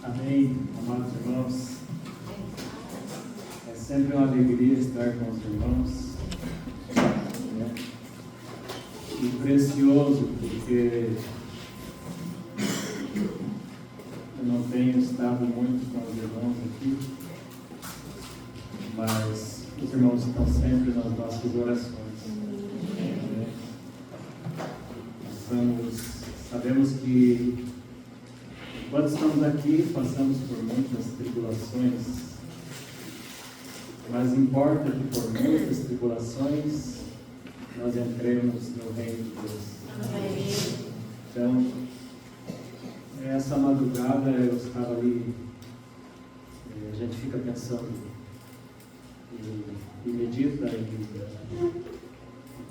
Amém, amados irmãos. É sempre uma alegria estar com os irmãos, né? E precioso, porque eu não tenho estado muito com os irmãos aqui, mas os irmãos estão sempre nas nossas orações, né? Sabemos que enquanto estamos aqui, passamos por muitas tribulações, mas importa que por muitas tribulações nós entremos no reino de Deus. Amém. Então, essa madrugada eu estava ali, a gente fica pensando e medita, e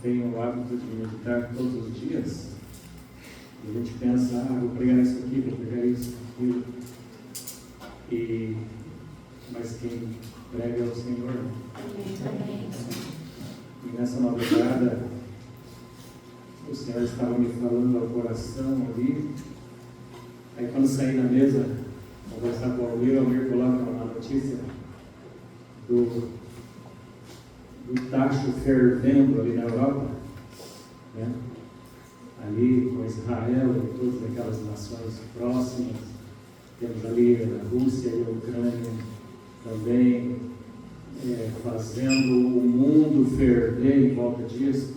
tenho o hábito de meditar todos os dias. A gente pensa, vou pregar isso aqui, vou pregar isso, aquilo. Mas quem prega é o Senhor. Amém. E nessa madrugada, o Senhor estava me falando ao coração ali. Aí quando saí na mesa, conversar com o Almir coloca uma notícia do tacho fervendo ali na Europa, né? Ali com Israel e todas aquelas nações próximas. Temos ali a Rússia e a Ucrânia também fazendo o mundo ferver em volta disso,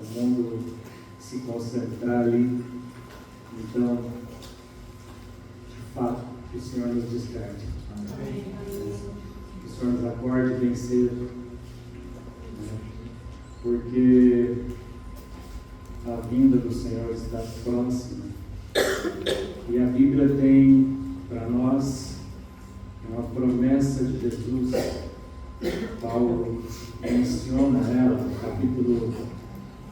o mundo se concentrar ali. Então, de fato, que o Senhor nos desperte. Que o Senhor nos acorde bem cedo, né? Porque a vinda do Senhor está próxima. E a Bíblia tem para nós uma promessa de Jesus. Paulo menciona ela no capítulo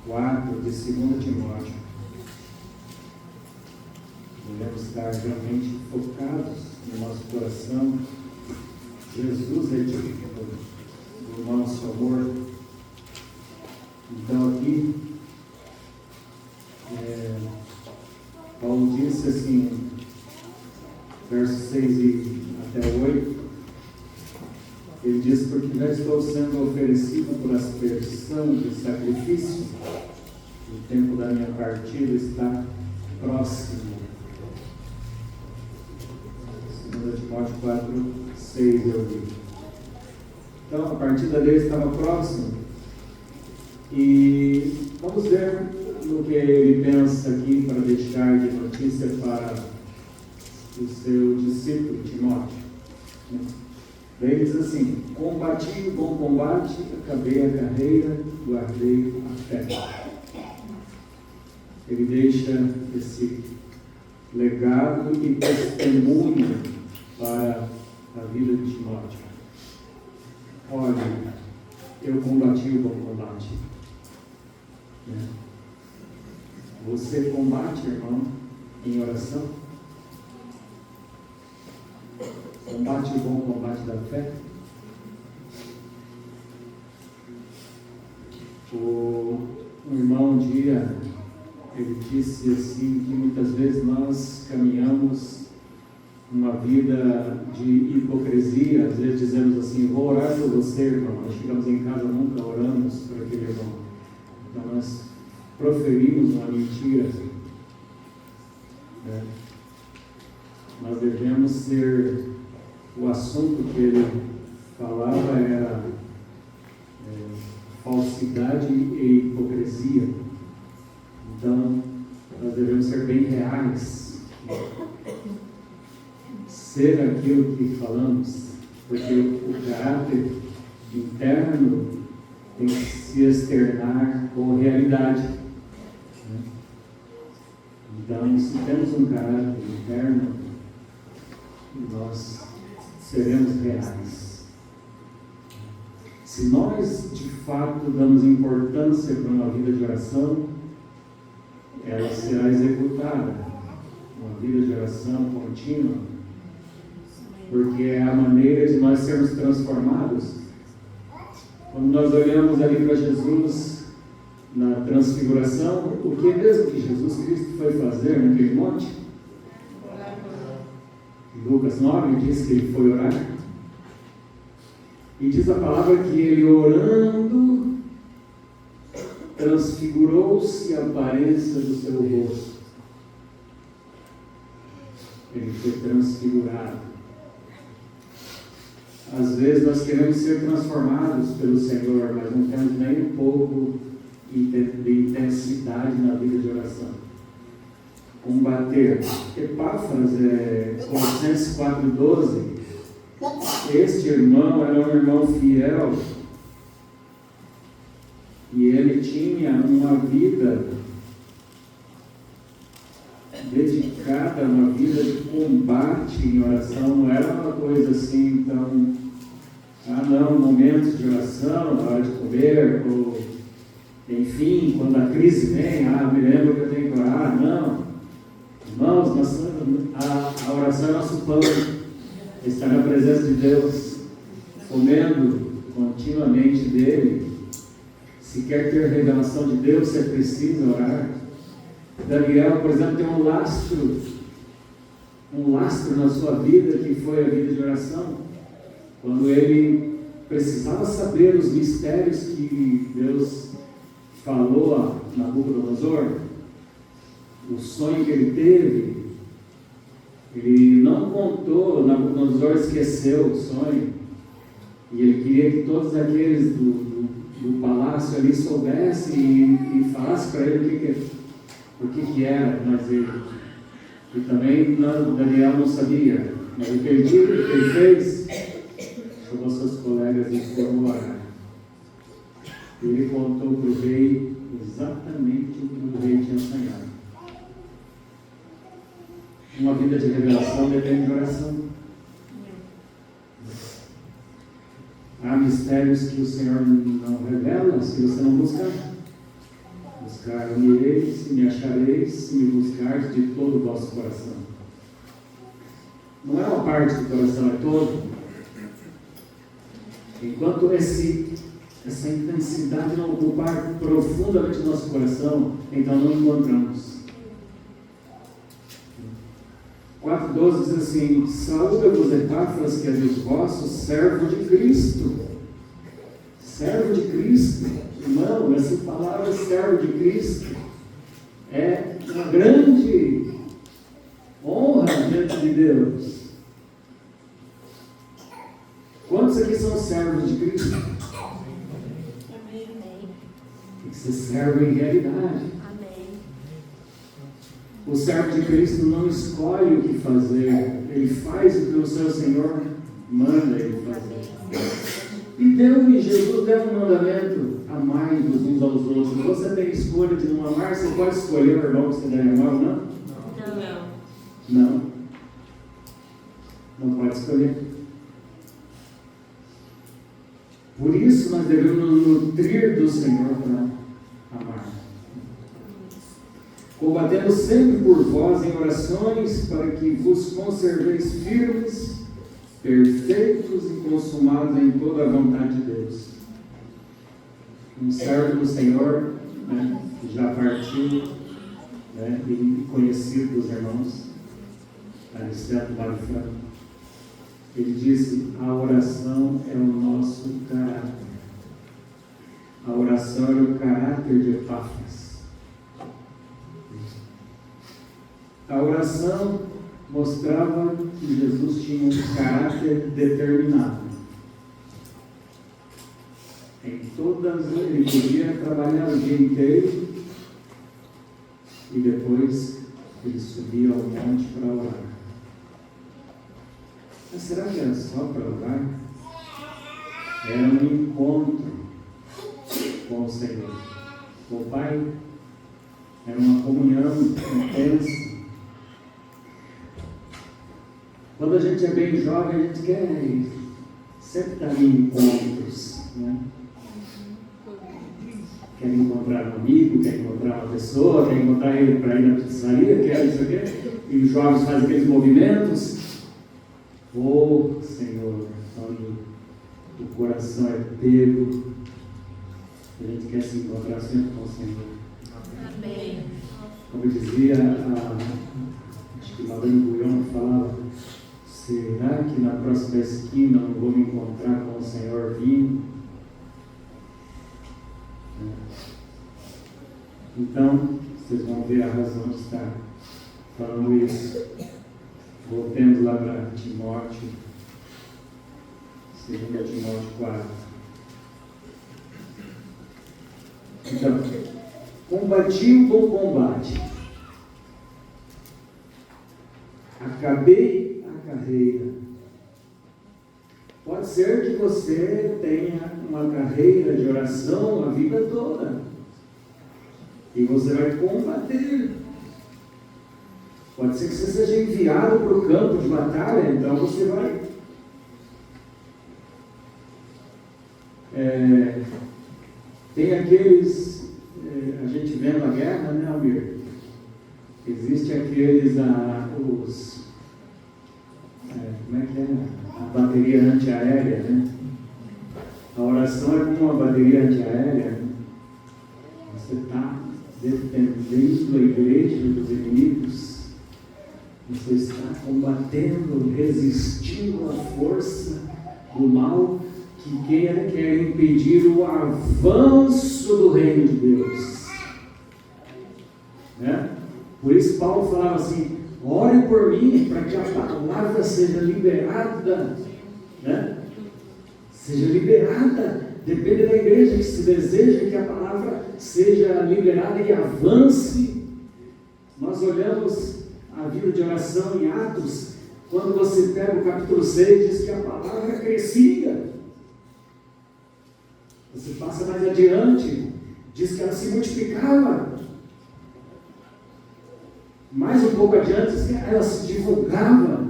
4 de 2 Timóteo. Devemos estar realmente focados no nosso coração. Jesus é digno do nosso amor. Então aqui Paulo disse assim, versos 6 e até 8, ele diz: porque já estou sendo oferecido por aspersão de sacrifício, o tempo da minha partida está próximo. 2 Timóteo 4, 6 eu li. Então a partida dele estava próxima, e vamos ver no que ele pensa aqui para deixar de notícia para o seu discípulo Timóteo. Daí ele diz assim: combati o bom combate, acabei a carreira, guardei a fé. Ele deixa esse legado e testemunho para a vida de Timóteo. Olha, eu combati o bom combate. Você combate, irmão, em oração? Combate o bom combate da fé? Um irmão um dia, ele disse assim, que muitas vezes nós caminhamos uma vida de hipocrisia. Às vezes dizemos assim: vou orar por você, irmão. Nós chegamos em casa, nunca oramos por aquele irmão. Então nós proferimos uma mentira, né? Nós devemos ser, o assunto que ele falava era falsidade e hipocrisia. Então nós devemos ser bem reais, ser aquilo que falamos, porque o caráter interno tem que se externar com realidade. Então, se temos um caráter interno, nós seremos reais. Se nós, de fato, damos importância para uma vida de oração, ela será executada. Uma vida de oração contínua, porque é a maneira de nós sermos transformados. Quando nós olhamos ali para Jesus na transfiguração, o que mesmo que Jesus Cristo foi fazer naquele monte? Lucas 9 diz que ele foi orar. E diz a palavra que ele orando, transfigurou-se a aparência do seu rosto. Ele foi transfigurado. Às vezes nós queremos ser transformados pelo Senhor, mas não temos nem um pouco de intensidade na vida de oração. Combater. Epáfras, Colossenses 4,12. Este irmão era um irmão fiel e ele tinha uma vida dedicada, uma vida de combate em oração. Não era uma coisa assim, então, momentos de oração, na hora de comer, ou enfim, quando a crise vem, me lembro que eu tenho que orar. Não, irmãos, a oração é nosso pão. Estar na presença de Deus, comendo continuamente dele. Se quer ter revelação de Deus, você precisa orar. Daniel, por exemplo, tem um lastro na sua vida, que foi a vida de oração. Quando ele precisava saber os mistérios que Deus falou a Nabucodonosor, o sonho que ele teve, ele não contou, Nabucodonosor esqueceu o sonho, e ele queria que todos aqueles do palácio ali soubessem e falassem para ele o que era, mas ele também Daniel não sabia, mas o que ele fez, chamou seus colegas e foram orar. Ele contou para o rei exatamente o que o rei tinha sonhado. Uma vida de revelação depende de oração. Há mistérios que o Senhor não revela se você não buscar. Buscar-me-eis e me achareis se me buscardes de todo o vosso coração. Não é uma parte do coração, é todo. Enquanto essa intensidade não ocupar profundamente o nosso coração, então não encontramos. 4,12 diz assim: saúda-vos, Epáfras, que é dos vossos, servo de Cristo. Servo de Cristo. Irmão, essa palavra servo de Cristo é uma grande honra diante de Deus. Quantos aqui são servos de Cristo? Amém. Tem que ser servo em realidade. O servo de Cristo não escolhe o que fazer, ele faz o que o seu Senhor manda ele fazer. E Jesus deu um mandamento: amai-vos uns aos outros. Você tem escolha de não amar, você pode escolher o irmão que você deve amar ou não? Não. Não pode escolher. Por isso nós devemos nos nutrir do Senhor para amar. Combatendo sempre por vós em orações, para que vos conserveis firmes, perfeitos e consumados em toda a vontade de Deus. Um servo do Senhor, que já partiu, e conhecido dos irmãos, Aniceto Mário Franco, ele disse: a oração é o nosso caráter. A oração era o caráter de Epáfras. A oração mostrava que Jesus tinha um caráter determinado. Ele podia trabalhar o dia inteiro e depois ele subia ao monte para orar. Mas será que era só para orar? Era um encontro com o Senhor, com o Pai. Era uma comunhão intensa. Quando a gente é bem jovem, a gente quer sempre estar em encontros, Quer encontrar um amigo, quer encontrar uma pessoa, quer encontrar ele para ir na pizzaria, quer isso aqui. E os jovens fazem aqueles movimentos. Senhor, quando o coração é pego, a gente quer se encontrar sempre com o Senhor. Amém. Como dizia, acho que Madame Bouillon falava, Será que na próxima esquina eu vou me encontrar com o Senhor vindo? Então, vocês vão ver a razão de estar falando isso. Voltemos lá para Timóteo, 2 Timóteo 4. Então, combati o bom combate, acabei a carreira. Pode ser que você tenha uma carreira de oração a vida toda, e você vai combater. Pode ser que você seja enviado para o campo de batalha, então você vai tem aqueles, a gente vendo a guerra, né, Almir? Existe aqueles, como é que é? A bateria antiaérea, né? A oração é como uma bateria antiaérea, né? Você está defendendo a igreja dos inimigos, você está combatendo, resistindo à força do mal que quer impedir o avanço do reino de Deus, né? Por isso Paulo falava assim: ore por mim para que a palavra seja liberada, né? Seja liberada. Depende da igreja que se deseja que a palavra seja liberada e avance. Nós olhamos a vida de oração em Atos, quando você pega o capítulo 6, diz que a palavra crescia. Você passa mais adiante, diz que ela se multiplicava. Mais um pouco adiante, diz que ela se divulgava.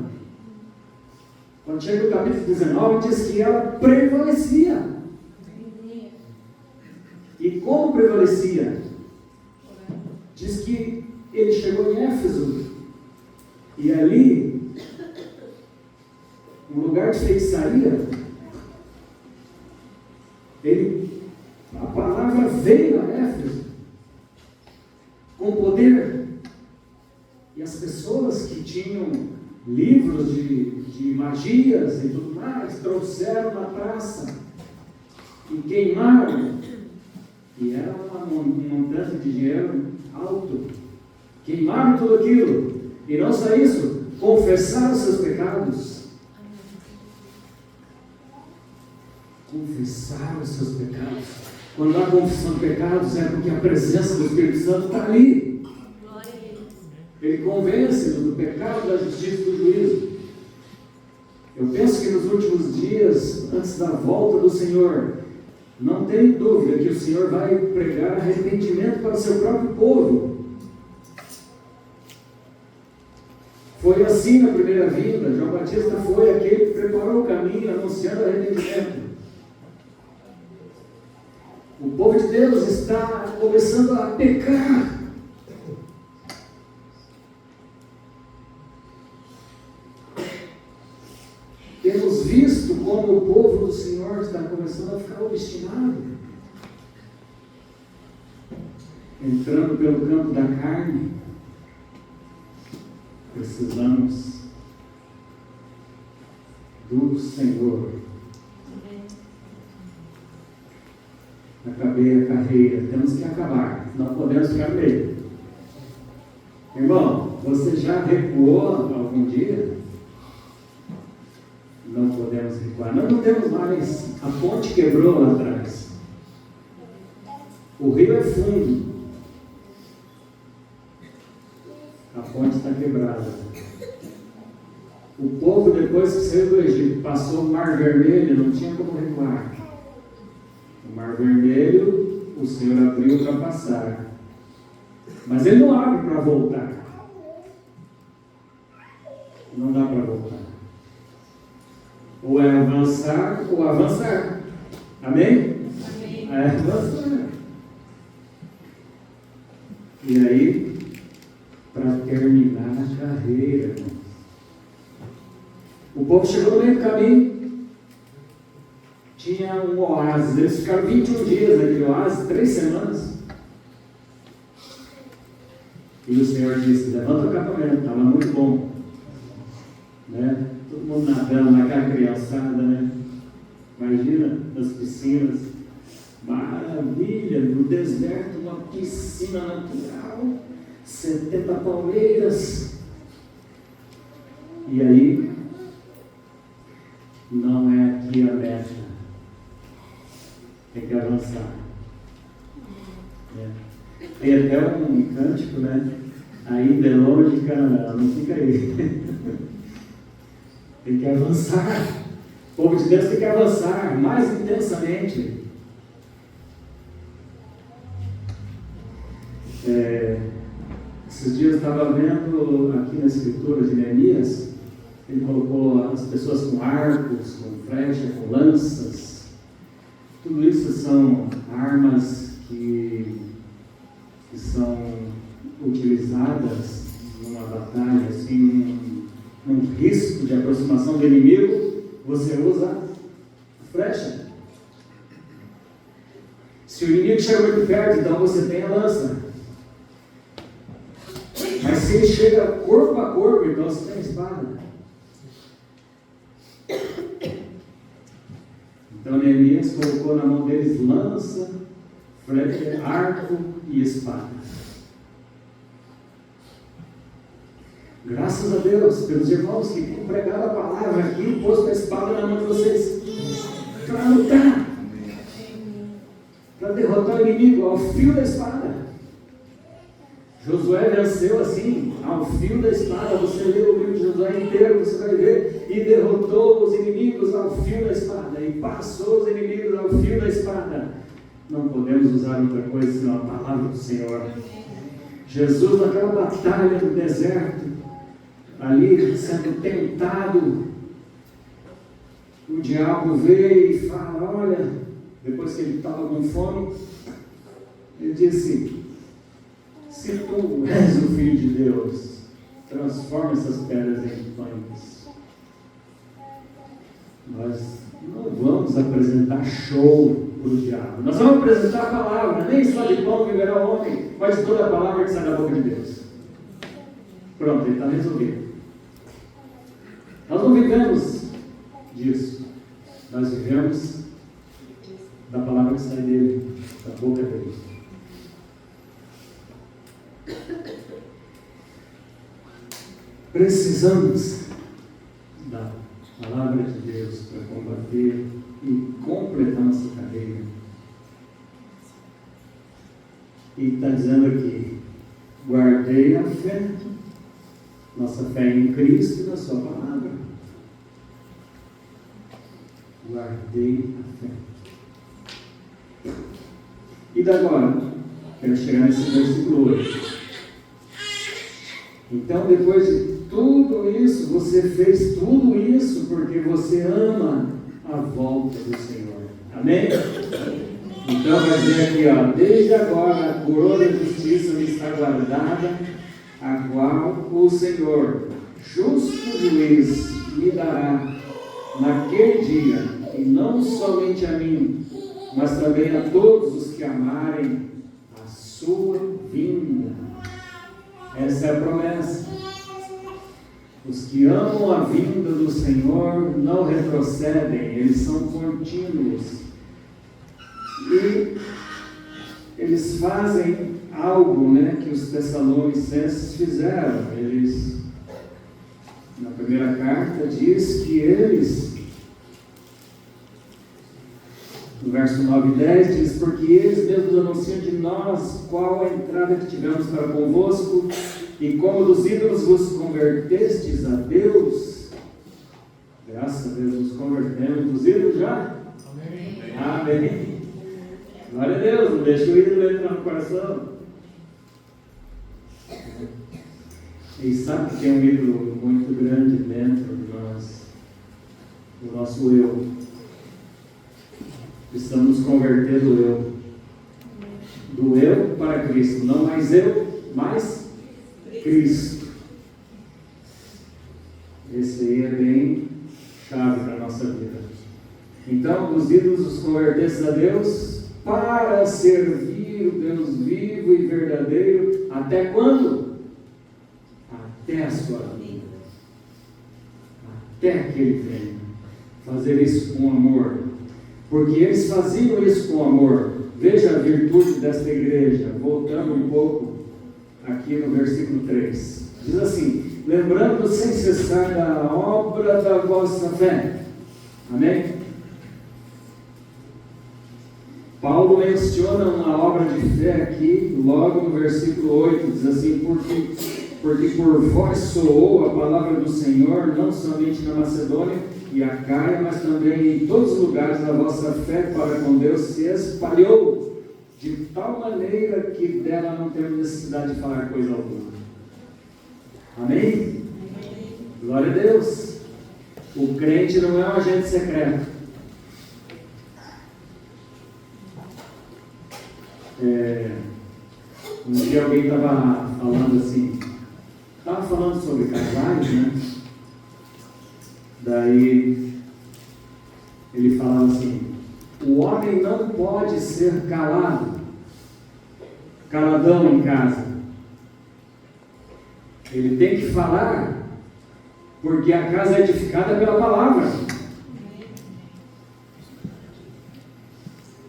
Quando chega no capítulo 19, diz que ela prevalecia. E como prevalecia? Diz que ele chegou em Éfeso, e ali, um lugar de feitiçaria, a palavra veio a Éfeso com poder, e as pessoas que tinham livros de magias e tudo mais, trouxeram na praça e queimaram, e era um montante de dinheiro alto, queimaram tudo aquilo, e não só isso, confessaram seus pecados. Confessaram os seus pecados. Quando há confissão de pecados, é porque a presença do Espírito Santo está ali. Ele convence do pecado, da justiça e do juízo. Eu penso que nos últimos dias, antes da volta do Senhor, não tem dúvida que o Senhor vai pregar arrependimento para o seu próprio povo. Foi assim na primeira vinda. João Batista foi aquele que preparou o caminho, anunciando arrependimento. O povo de Deus está começando a pecar. Temos visto como o povo do Senhor está começando a ficar obstinado, entrando pelo campo da carne. Precisamos do Senhor. Acabei a carreira, temos que acabar, não podemos ficar no meio. Irmão, você já recuou algum dia? Não podemos recuar, não temos mais. A ponte quebrou lá atrás. O rio é fundo. A ponte está quebrada. O povo, depois que saiu do Egito, passou o Mar Vermelho, não tinha como recuar. O Mar Vermelho, o Senhor abriu para passar. Mas Ele não abre para voltar. Não dá para voltar. Ou é avançar, ou avançar. Amém? Amém. É avançar. E aí, para terminar a carreira, o povo chegou no meio do caminho, tinha um oásis, eles ficaram 21 dias naquele oásis, 3 semanas, e o Senhor disse: levanta o acampamento, estava muito bom, né? Todo mundo nadando naquela criançada, né? Imagina, nas piscinas. Maravilha, no deserto, uma piscina natural, 70 palmeiras. E aí, não é aqui a meta. Tem que avançar. Tem até um cântico, né? Ainda é longe, cara, não fica aí. Tem que avançar. O povo de Deus tem que avançar mais intensamente. Esses dias eu estava vendo aqui na escritura de Neemias, ele colocou as pessoas com arcos, com flecha, com lanças. Tudo isso são armas que são utilizadas numa batalha, assim, num risco de aproximação do inimigo, você usa a flecha. Se o inimigo chega muito perto, então você tem a lança. Mas se ele chega corpo a corpo, então você tem a espada. Então Neemias colocou na mão deles lança, flecha, arco e espada. Graças a Deus, pelos irmãos que têm pregado a palavra aqui e posto a espada na mão de vocês para lutar, para derrotar o inimigo ao fio da espada. Josué venceu assim, ao fio da espada. Você lê o livro de Josué inteiro, você vai ver, e derrotou os inimigos ao fio da espada, e passou os inimigos ao fio da espada. Não podemos usar outra coisa senão a palavra do Senhor. Jesus naquela batalha do deserto, ali sendo tentado, o diabo veio e fala, olha, depois que ele estava com fome, ele disse, se tu és o Filho de Deus, transforma essas pedras em pães. Nós não vamos apresentar show para o diabo. Nós vamos apresentar a palavra, nem só de pão viverá o homem, mas de toda a palavra que sai da boca de Deus. Pronto, ele está resolvido. Nós não vivemos disso. Nós vivemos da palavra que sai dele, da boca dele. Precisamos da palavra de Deus para combater e completar nossa carreira. E está dizendo aqui, guardei a fé, nossa fé em Cristo e na sua palavra. Guardei a fé. E agora? Quero chegar nesse versículo 8. Então, depois de tudo isso, você fez tudo isso porque você ama a volta do Senhor. Amém? Então, vai dizer aqui, ó, desde agora a coroa da justiça me está guardada, a qual o Senhor, justo juiz, me dará naquele dia, e não somente a mim, mas também a todos os que amarem a sua vinda. Essa é a promessa. Os que amam a vinda do Senhor não retrocedem, eles são contínuos. E eles fazem algo, né, que os Tessalonicenses fizeram. Eles, na primeira carta, diz que eles, no verso 9 e 10, diz, porque eles mesmos anunciam de nós qual a entrada que tivemos para convosco, e como dos ídolos vos convertestes a Deus. Graças a Deus nos convertemos dos ídolos já? Amém. Amém. Glória a Deus, não deixa o ídolo entrar no coração. E sabe que tem um ídolo muito grande dentro de nós, do nosso eu. Precisamos nos converter do eu. Do eu para Cristo. Não mais eu, mas Cristo. Esse aí é bem chave para a nossa vida. Então, os ídolos os convertesses a Deus para servir o Deus vivo e verdadeiro. Até quando? Até a sua vinda. até que Ele venha. Fazer isso com amor. Porque eles faziam isso com amor. Veja a virtude desta igreja. Voltando um pouco aqui no versículo 3. Diz assim: lembrando sem cessar da obra da vossa fé. Amém? Paulo menciona uma obra de fé aqui, logo no versículo 8, diz assim: porque por vós soou a palavra do Senhor, não somente na Macedônia e Acaia, mas também em todos os lugares a vossa fé para com Deus se espalhou, de tal maneira que dela não temos necessidade de falar coisa alguma. Amém? Glória a Deus. O crente não é um agente secreto. Um dia alguém estava falando assim, estava falando sobre casais, né? Daí ele falava assim: o homem não pode ser caladão em casa. Ele tem que falar, porque a casa é edificada pela palavra.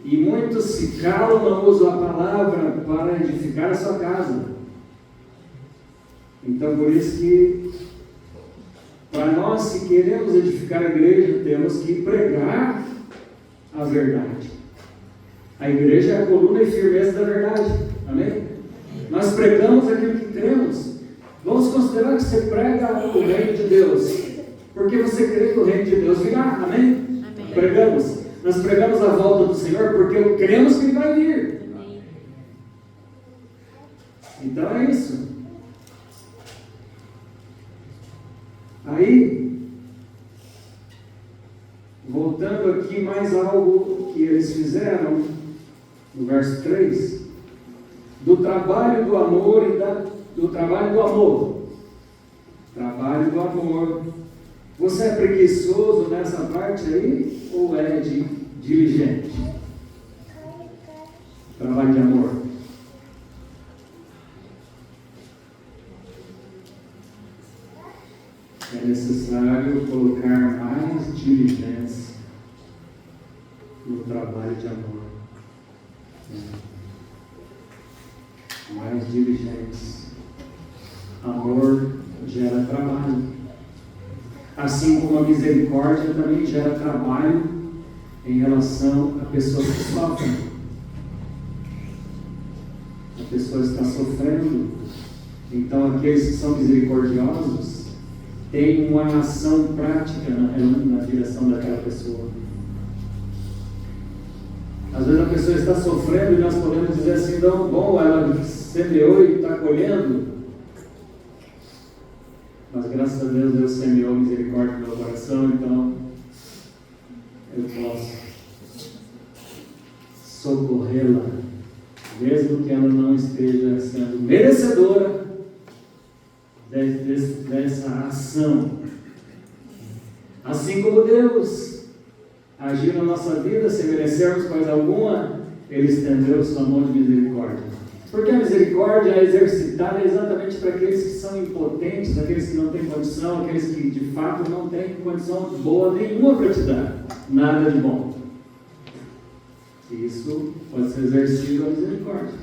E muitos se calam, não usam a palavra para edificar a sua casa. Então, por isso que, para nós, se queremos edificar a igreja, temos que pregar a verdade. A igreja é a coluna e firmeza da verdade. Amém? Nós pregamos aquilo que cremos. Vamos considerar que você prega o reino de Deus, porque você crê que o reino de Deus virá. Amém? Amém. Pregamos. Nós pregamos a volta do Senhor porque cremos que Ele vai vir. Amém. Então é isso. Aí, voltando aqui mais algo que eles fizeram, no verso 3, do trabalho do amor e do trabalho do amor. Trabalho do amor. Você é preguiçoso nessa parte aí ou é diligente? Trabalho de amor. É necessário colocar mais diligência no trabalho de amor. Mais diligência. Amor gera trabalho. Assim como a misericórdia também gera trabalho em relação a pessoas que sofrem. A pessoa está sofrendo. Então, aqueles que são misericordiosos têm uma ação prática na direção daquela pessoa. Às vezes a pessoa está sofrendo e nós podemos dizer assim: não, bom, ela semeou e está colhendo. Mas graças a Deus, Deus semeou misericórdia no meu coração, então eu posso socorrê-la, mesmo que ela não esteja sendo merecedora dessa ação. Assim como Deus agiu na nossa vida, se merecermos coisa alguma, Ele estendeu sua mão de misericórdia. Porque a misericórdia é exercitada exatamente para aqueles que são impotentes, aqueles que não têm condição, aqueles que de fato não têm condição boa nenhuma para te dar, nada de bom. Isso pode ser exercido a misericórdia.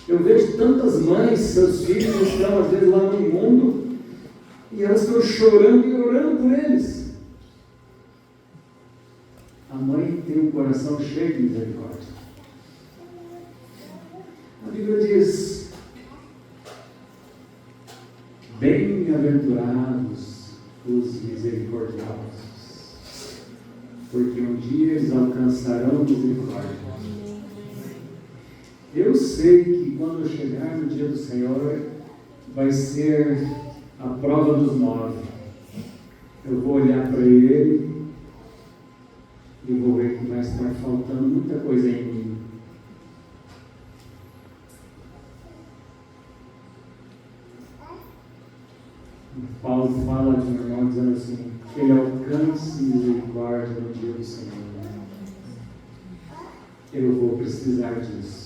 Eu vejo tantas mães, seus filhos estão às vezes lá no mundo e elas estão chorando e orando por eles. A mãe tem um coração cheio de misericórdia. A Bíblia diz: bem-aventurados os misericordiosos, porque um dia eles alcançarão misericórdia. Eu sei que quando eu chegar no dia do Senhor, vai ser a prova dos 9. Eu vou olhar para Ele e vou ver que vai estar faltando muita coisa em mim. Paulo fala de um irmão dizendo assim: que ele alcance misericórdia no dia do Senhor. Eu vou precisar disso.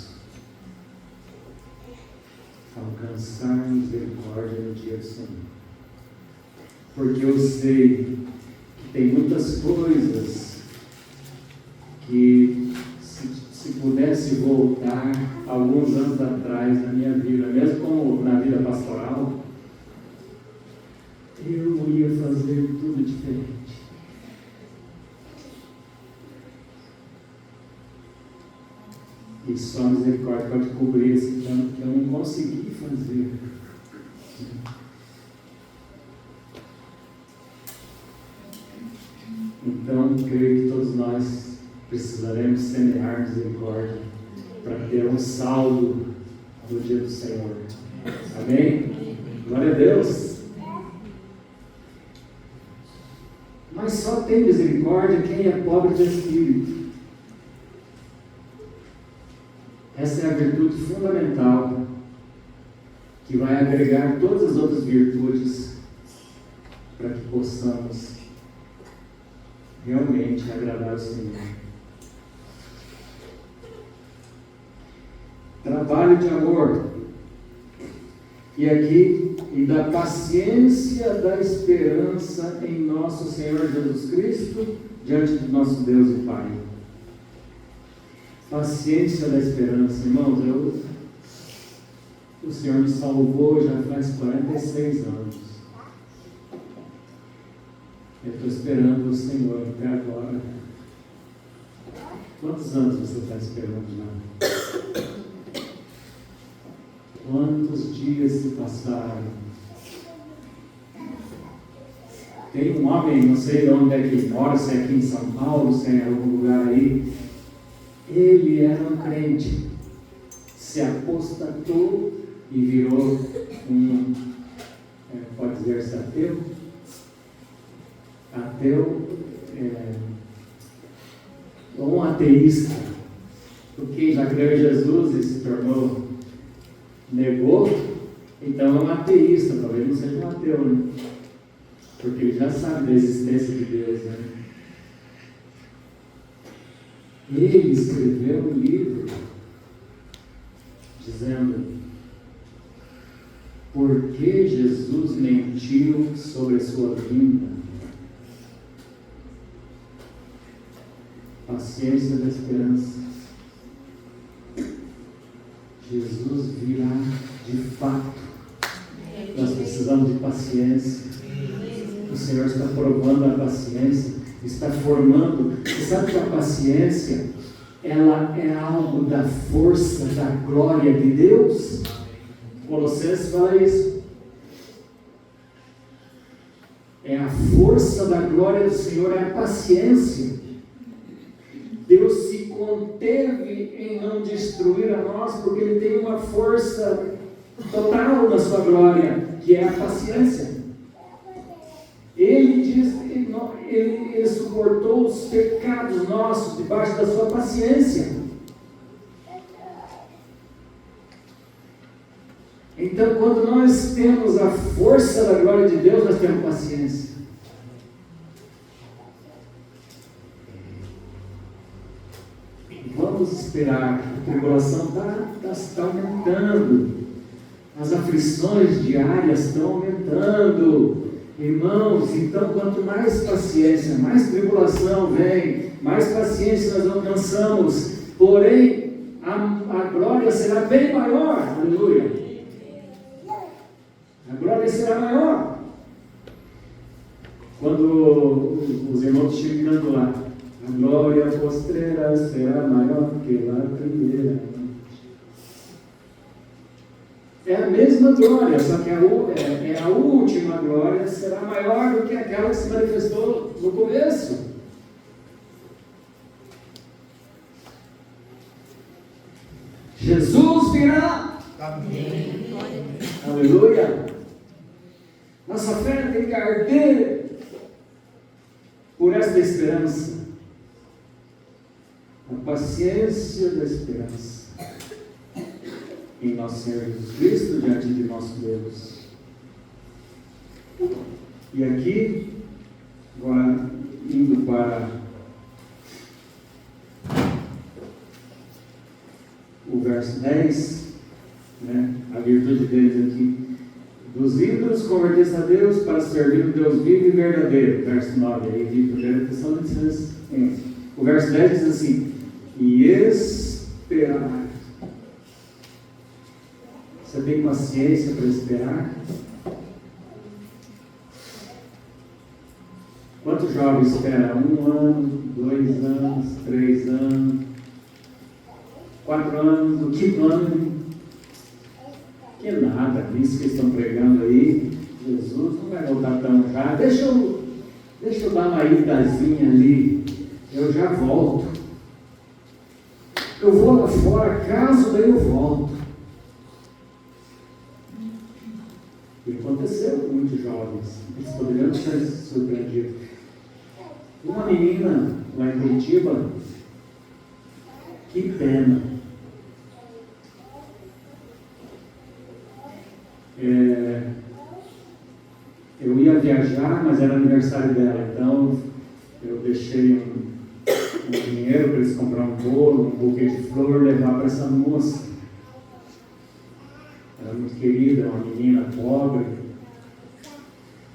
Alcançar misericórdia no dia do Senhor. porque eu sei que tem muitas coisas que, se pudesse voltar alguns anos atrás na minha vida, mesmo como na vida pastoral, eu ia fazer tudo diferente. E só a misericórdia pode cobrir esse tanto que eu não consegui fazer. Então, creio que todos nós precisaremos semear misericórdia para ter um saldo no dia do Senhor. Amém? Glória a Deus. Mas só tem misericórdia quem é pobre de espírito. Essa é a virtude fundamental que vai agregar todas as outras virtudes para que possamos realmente agradar o Senhor. Trabalho de amor. E da paciência da esperança em nosso Senhor Jesus Cristo diante do nosso Deus e Pai. Paciência da esperança, irmãos. O Senhor me salvou já faz 46 anos. Eu estou esperando o Senhor até agora. Quantos anos você está esperando já? Quantos dias se passaram? Tem um homem, não sei de onde é que ele mora, se é aqui em São Paulo, se é em algum lugar aí. Ele era um crente, se apostatou e virou pode dizer-se ateu? Ou um ateísta, porque já creu em Jesus e se tornou, negou, então é um ateísta, talvez não seja um ateu, né? Porque ele já sabe da existência de Deus, né? Ele escreveu um livro dizendo por que Jesus mentiu sobre a sua vinda. Paciência da esperança. Jesus virá de fato. Nós precisamos de paciência. O Senhor está provando a paciência, está formando. Você sabe que a paciência, ela é algo da força, da glória de Deus? Colossenses fala isso. É a força da glória do Senhor, é a paciência. Deus se conteve em não destruir a nós, porque Ele tem uma força total na sua glória, que é a paciência. Ele diz, ele suportou os pecados nossos debaixo da sua paciência. Então, quando nós temos a força da glória de Deus, nós temos paciência. Vamos esperar. A tribulação está aumentando. As aflições diárias estão aumentando. Irmãos, então quanto mais paciência, mais tribulação vem, mais paciência nós alcançamos. Porém, a glória será bem maior. Aleluia. A glória será maior. Quando os irmãos chegando lá, a glória postreira será maior que a primeira. É a mesma glória, só que a última glória será maior do que aquela que se manifestou no começo. Jesus virá. Amém. Aleluia. Nossa fé tem que arder por esta esperança. A paciência da esperança em nosso Senhor Jesus Cristo, diante de nosso Deus. E aqui, agora, indo para o verso 10, né, a virtude deles aqui, dos ídolos, converter-se a Deus para servir o Deus vivo e verdadeiro. Verso 9 aí de 1 Tessalonicenses 1. O verso 10 diz assim: e esperar. Você tem paciência para esperar? Quantos jovens esperam? 1 ano, 2 anos, 3 anos, 4 anos, o quinto ano? Que nada, isso que estão pregando aí, Jesus não vai voltar tão já. Deixa eu dar uma idazinha ali, eu já volto. Eu vou lá fora, caso daí eu volto. E aconteceu com muitos jovens, eles poderiam estar surpreendidos. Uma menina lá em Curitiba, que pena. Eu ia viajar, mas era aniversário dela, então eu deixei um dinheiro para eles comprar um bolo, um buquê de flor, levar para essa moça. Era muito querida, uma menina pobre.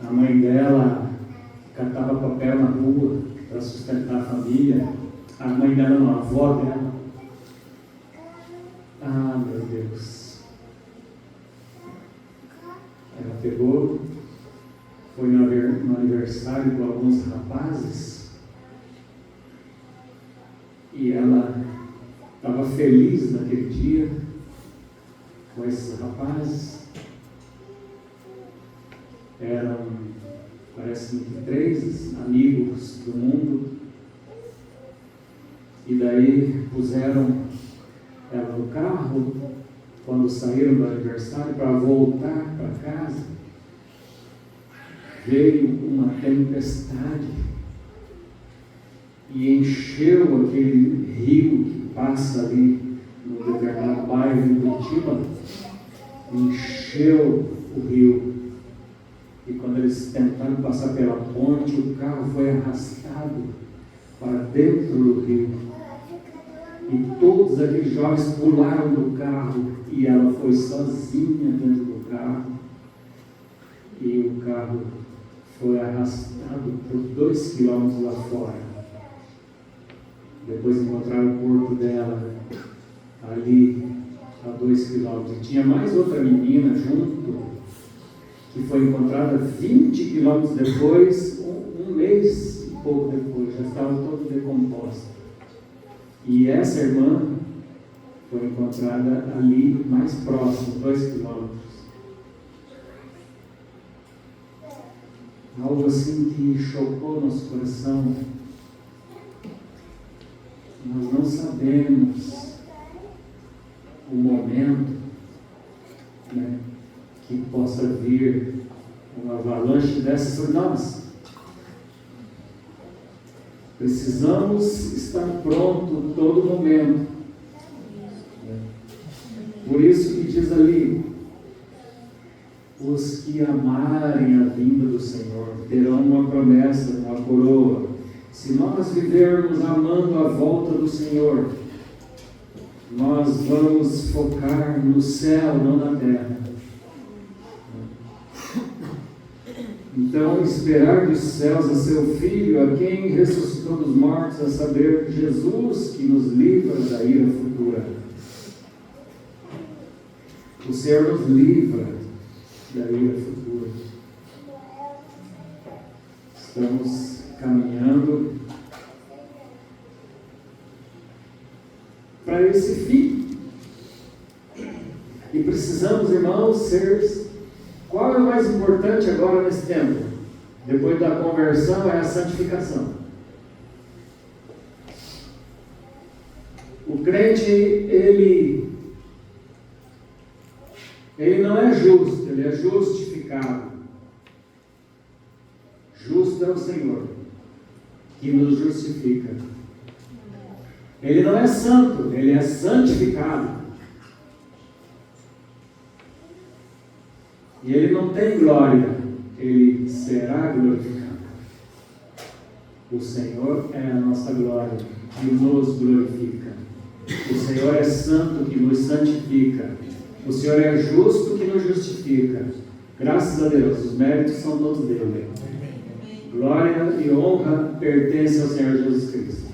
A mãe dela catava papel na rua para sustentar a família. A mãe dela não, a avó dela. Ah, meu Deus. Ela pegou, foi no aniversário com alguns rapazes e ela estava feliz naquele dia com esses rapazes. Eram, parece que 3 amigos do mundo, e daí puseram ela no carro quando saíram do aniversário para voltar para casa. Veio uma tempestade e encheu aquele rio que passa ali no determinado bairro de Curitiba, encheu o rio. E quando eles tentaram passar pela ponte, o carro foi arrastado para dentro do rio. E todos aqueles jovens pularam do carro e ela foi sozinha dentro do carro. E o carro foi arrastado por 2 quilômetros lá fora. Depois encontraram o corpo dela ali a 2 quilômetros. Tinha mais outra menina junto, que foi encontrada 20 quilômetros depois, um mês e pouco depois, já estava toda decomposta. E essa irmã foi encontrada ali mais próximo, 2 quilômetros. Algo assim que chocou nosso coração. Nós não sabemos o momento, né, que possa vir uma avalanche dessa sobre nós. Precisamos estar pronto todo momento. Por isso que diz ali: os que amarem a vinda do Senhor terão uma promessa, uma coroa. Se nós vivermos amando a volta do Senhor, nós vamos focar no céu, não na terra. Então, esperar dos céus a seu Filho, a quem ressuscitou dos mortos, a saber, Jesus, que nos livra da ira futura. O Senhor nos livra da ira futura. Estamos caminhando para esse fim. E precisamos, irmãos, ser... Qual é o mais importante agora nesse tempo? Depois da conversão é a santificação. O crente, ele não é justo, ele é justificado. Justo é o Senhor, que nos justifica. Ele não é santo, ele é santificado. E ele não tem glória, ele será glorificado. O Senhor é a nossa glória, que nos glorifica. O Senhor é santo, que nos santifica. O Senhor é justo, que nos justifica. Graças a Deus, os méritos são todos dele. Glória e honra pertencem ao Senhor Jesus Cristo.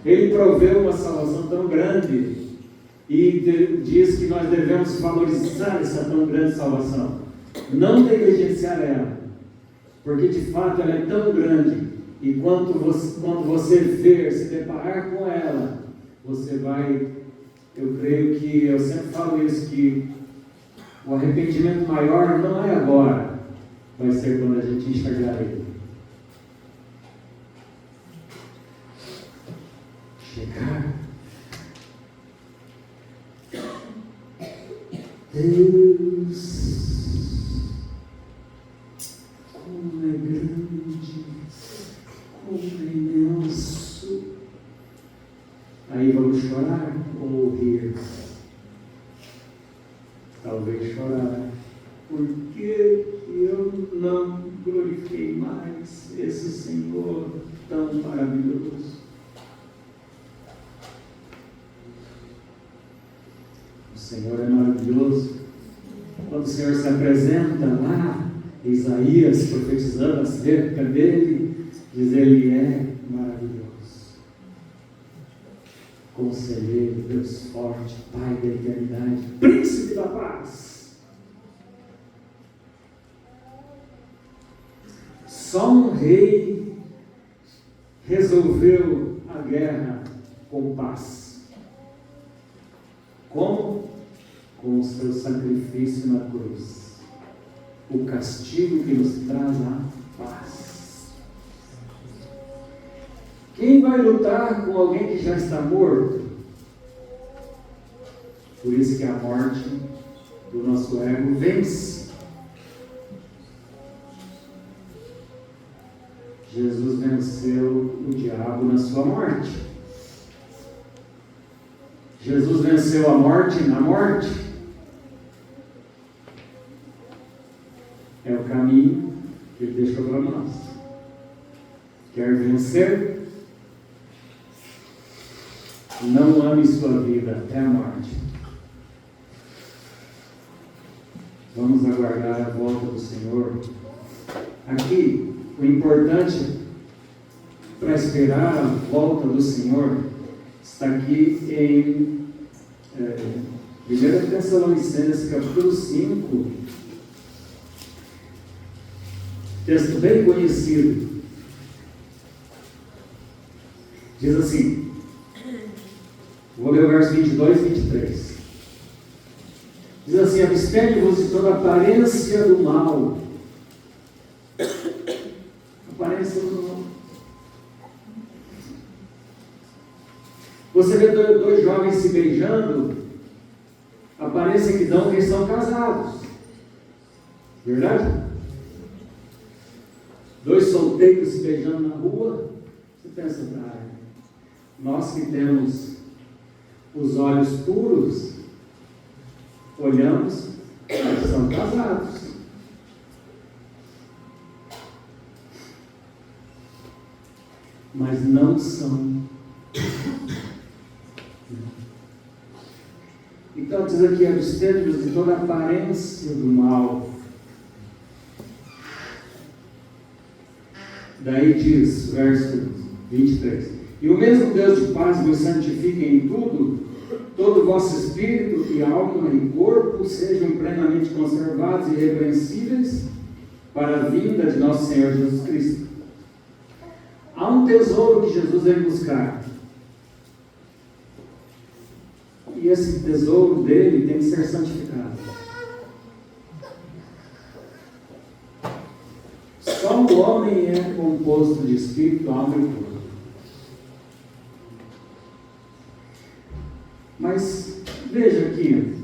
Ele proveu uma salvação tão grande e diz que nós devemos valorizar essa tão grande salvação, não negligenciar ela, porque de fato ela é tão grande, e quando você ver, se deparar com ela, você vai, eu creio que, eu sempre falo isso, que o arrependimento maior não é agora, vai ser quando a gente enxergar ele. Chegar. Deus, como é grande, como é imenso. Aí vamos chorar ou rir? Talvez chorar. Por que eu não glorifiquei mais esse Senhor tão maravilhoso? O Senhor é maravilhoso. Quando o Senhor se apresenta lá, Isaías profetizando acerca dele, diz: ele é maravilhoso. Conselheiro, Deus forte, Pai da eternidade, Príncipe da paz. Só um rei resolveu a guerra com paz. Como? Com o seu sacrifício na cruz. O castigo que nos traz a paz. Quem vai lutar com alguém que já está morto? Por isso que a morte do nosso ego vence. Jesus venceu o diabo na sua morte. Jesus venceu a morte na morte. É o caminho que ele deixou para nós. Quer vencer? Não ame sua vida até a morte. Vamos aguardar a volta do Senhor. Aqui, o importante para esperar a volta do Senhor está aqui em 1 Tessalonicenses, capítulo 5. Texto bem conhecido. Diz assim, vou ler o verso 22 e 23. Diz assim: abstende-vos de toda aparência do mal. Aparência do mal. Você vê dois jovens se beijando, a aparência que dão que eles são casados. Verdade? Dois solteiros se beijando na rua, você pensa, nós que temos os olhos puros, olhamos, eles são casados. Mas não são. Então diz aqui: abstende-vos de toda aparência do mal. Daí diz, verso 23: e o mesmo Deus de paz vos santifique em tudo, todo o vosso espírito e alma e corpo sejam plenamente conservados e irrepreensíveis para a vinda de nosso Senhor Jesus Cristo. Há um tesouro que Jesus vem buscar. E esse tesouro dele tem que ser santificado. Só o homem é composto de espírito, alma e corpo. Mas veja aqui,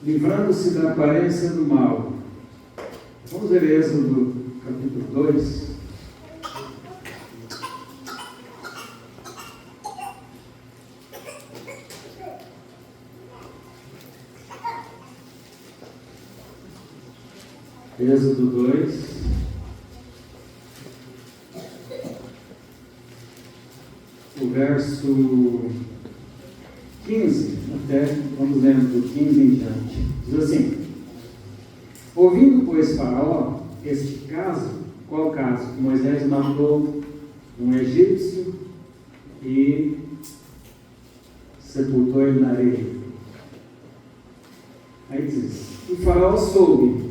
livrando-se da aparência do mal. Vamos ver Êxodo capítulo 2. Êxodo 2. O verso 15, até vamos lendo do 15 em diante. Diz assim: Ouvindo, pois, Faraó este caso, qual caso? Moisés matou um egípcio e sepultou ele na areia. Aí diz, o Faraó soube.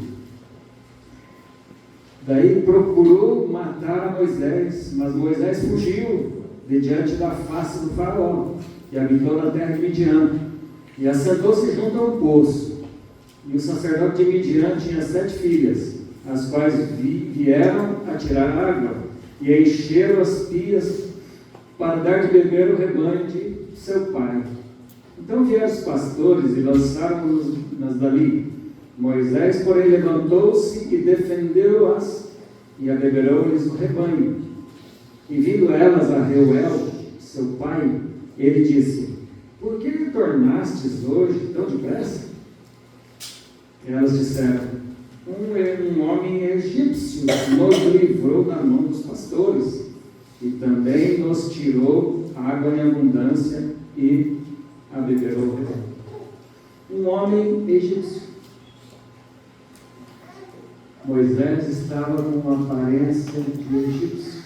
Daí procurou matar a Moisés, mas Moisés fugiu de diante da face do Faraó e habitou na terra de Midian. E assentou-se junto a um poço. E o sacerdote de Midian tinha 7 filhas, as quais vieram a tirar água e encheram as pias para dar de beber o rebanho de seu pai. Então vieram os pastores e lançaram-nos dali. Moisés, porém, levantou-se e defendeu-as e abeberou-lhes o rebanho. E vindo elas a Reuel, seu pai, ele disse: por que retornastes hoje tão depressa? Elas disseram: um homem egípcio nos livrou da mão dos pastores e também nos tirou água em abundância e abeberou o rebanho. Um homem egípcio. Moisés estava com uma aparência de egípcio.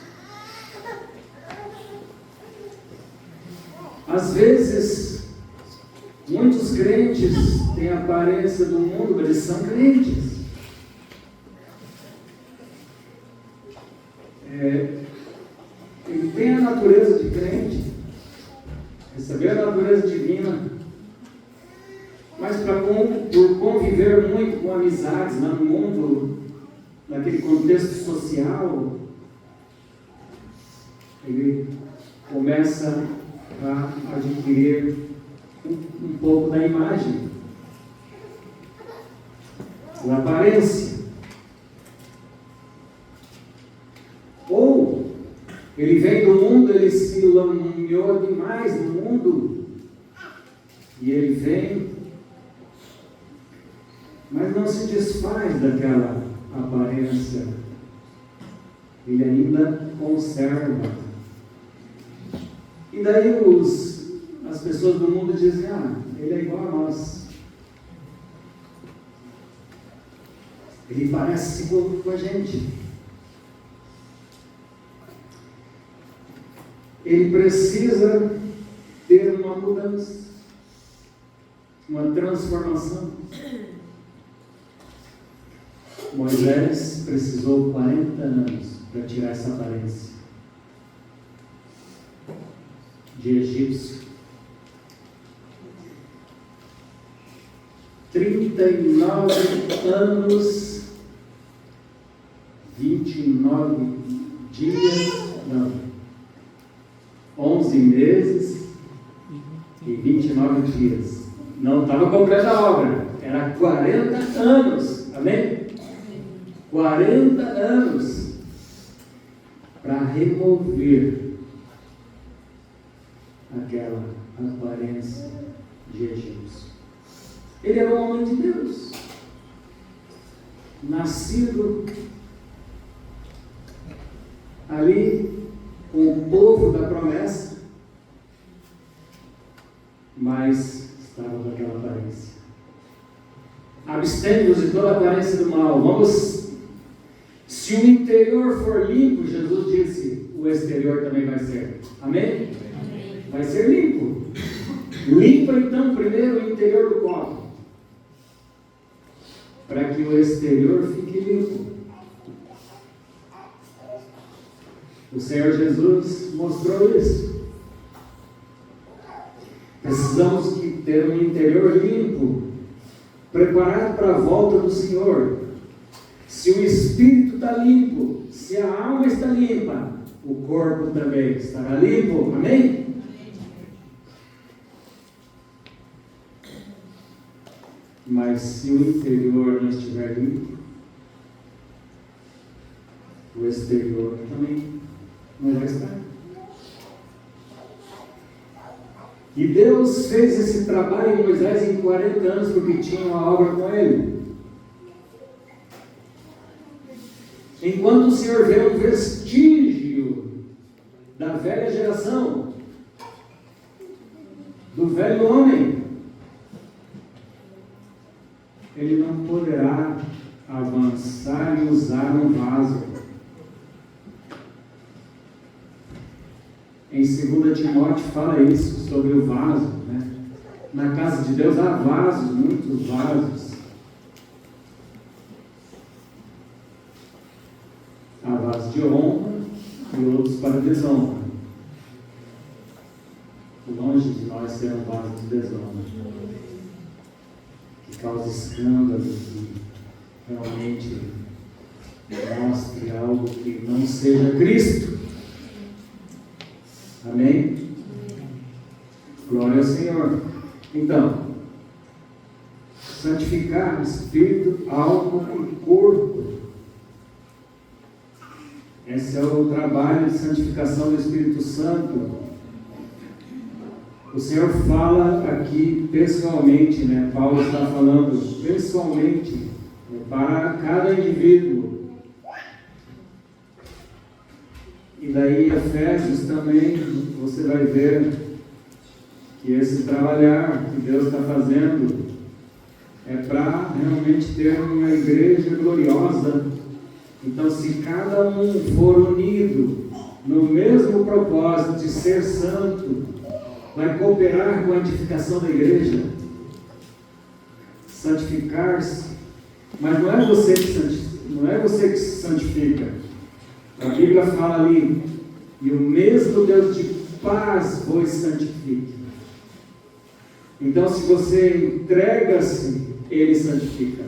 Às vezes, muitos crentes têm a aparência do mundo, mas eles são crentes. Ele tem a natureza de crente, recebeu a natureza divina, mas por conviver muito com amizades no mundo, naquele contexto social, ele começa a adquirir um pouco da imagem, da aparência. Ou ele vem do mundo, ele se lameou demais no mundo, e ele vem, mas não se desfaz daquela aparência, ele ainda conserva. E daí as pessoas do mundo dizem: ele é igual a nós, ele parece com a gente. Ele precisa ter uma mudança, uma transformação. Moisés precisou 40 anos para tirar essa aparência de egípcio. 39 anos, 29 dias, 11 meses e 29 dias. Não estava completa a obra, era 40 anos, amém? 40 anos para remover aquela aparência de egípcio. Ele era um homem de Deus, nascido ali com o povo da promessa, mas estava com aquela aparência. Abstendo-nos de toda aparência do mal. Se o interior for limpo, Jesus disse, o exterior também vai ser. Amém? Amém. Vai ser limpo. Limpa então primeiro o interior do copo, para que o exterior fique limpo. O Senhor Jesus mostrou isso. Precisamos ter um interior limpo, preparado para a volta do Senhor. Se o espírito está limpo, se a alma está limpa, o corpo também estará limpo. Amém? Mas se o interior não estiver limpo, o exterior também não vai estar. E Deus fez esse trabalho em Moisés em 40 anos, porque tinha uma obra com ele. Enquanto o Senhor vê um vestígio da velha geração, do velho homem, ele não poderá amansar e usar um vaso. Em 2 Timóteo fala isso, sobre o vaso, né? Na casa de Deus há vasos, muitos vasos. Há vasos de honra e outros para desonra. Longe de nós ser um vaso de desonra, que causa escândalos e realmente mostre algo que não seja Cristo. Amém? Glória ao Senhor. Então, santificar espírito, alma e corpo. Esse é o trabalho de santificação do Espírito Santo. O Senhor fala aqui pessoalmente, né? Paulo está falando pessoalmente para cada indivíduo. E daí Efésios também, você vai ver que esse trabalhar que Deus está fazendo é para realmente ter uma igreja gloriosa. Então, se cada um for unido no mesmo propósito de ser santo, vai cooperar com a edificação da igreja, santificar-se. Mas não é você que se santifica. A Bíblia fala ali: e o mesmo Deus de paz vos santifique. Então, se você entrega-se, Ele santifica.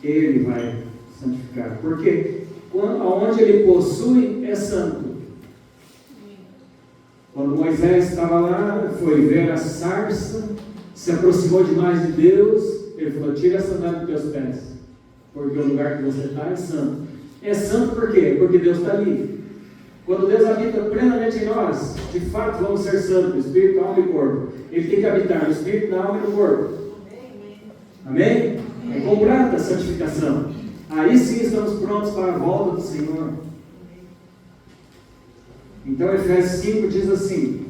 Ele vai santificar. Porque onde Ele possui é santo. Quando Moisés estava lá, foi ver a sarça, se aproximou demais de Deus, ele falou: tira a sandália dos teus pés, porque o lugar que você está é santo. É santo por quê? Porque Deus está ali. Quando Deus habita plenamente em nós, de fato vamos ser santos, espírito, alma e corpo. Ele tem que habitar no espírito, na alma e no corpo. Amém? É completa a santificação. Aí sim estamos prontos para a volta do Senhor. Então Efésios 5 diz assim,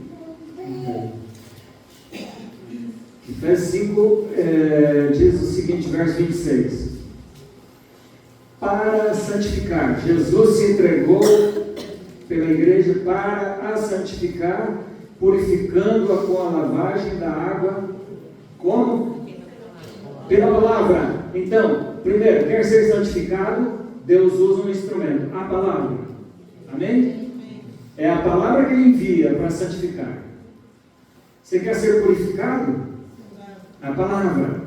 Efésios 5 diz o seguinte, verso 26: para santificar, Jesus se entregou pela igreja para a santificar, purificando-a com a lavagem da água, como? Pela palavra. Então, primeiro, quer ser santificado, Deus usa um instrumento, a palavra. Amém? É a palavra que Ele envia para santificar. Você quer ser purificado? A palavra.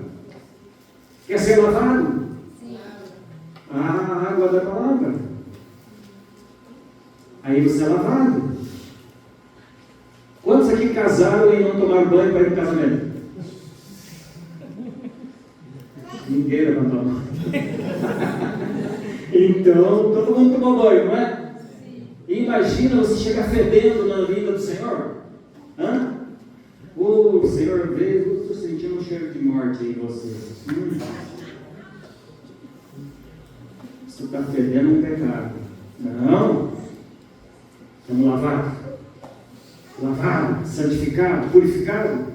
Quer ser lavado? A água da palavra. Aí você é lavado. Quantos aqui casaram e não tomaram banho para ir para o casamento? Ninguém levantou a mão. Então, todo mundo tomou banho, não é? Imagina você chegar fedendo na vinda do Senhor. O Senhor veio, eu estou sentindo um cheiro de morte em você. Você está fedendo um pecado. Não. Estamos lavados. Lavado, santificado, purificado.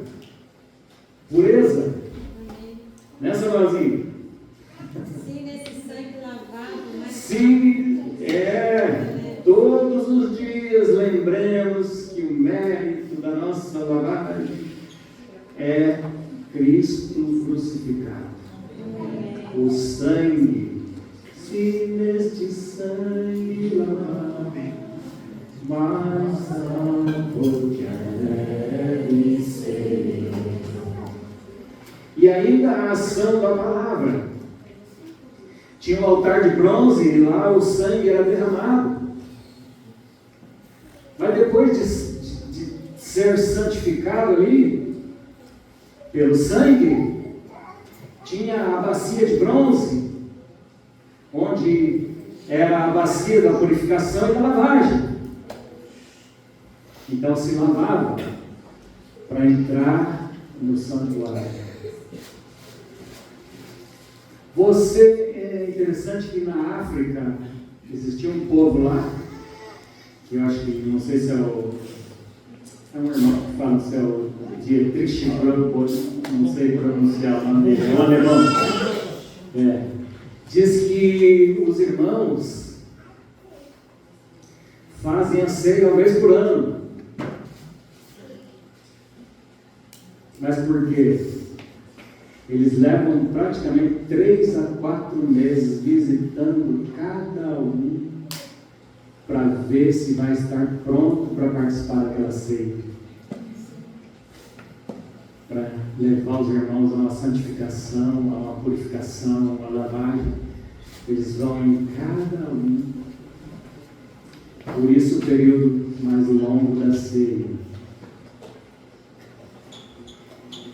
Pureza. Nessa vozinha. Sim, nesse sangue lavado. Mas... Sim, todos os dias lembremos que o mérito da nossa lavagem é Cristo crucificado. O sangue, se neste sangue lavado, mais alto que deve ser. E ainda a ação da palavra. Tinha um altar de bronze e lá o sangue era derramado. Mas depois de ser santificado ali, pelo sangue, tinha a bacia de bronze, onde era a bacia da purificação e da lavagem. Então se lavava para entrar no santuário. É interessante que na África existia um povo lá, que eu acho que, não sei se é um irmão que fala, se é o Dietrich Brandbosch, não sei pronunciar o nome dele, é um alemão. diz que os irmãos fazem a ceia uma vez por ano. Mas por quê? Eles levam praticamente 3 a 4 meses visitando cada um para ver se vai estar pronto para participar daquela ceia. Para levar os irmãos a uma santificação, a uma purificação, a uma lavagem. Eles vão em cada um. Por isso o período mais longo da ceia.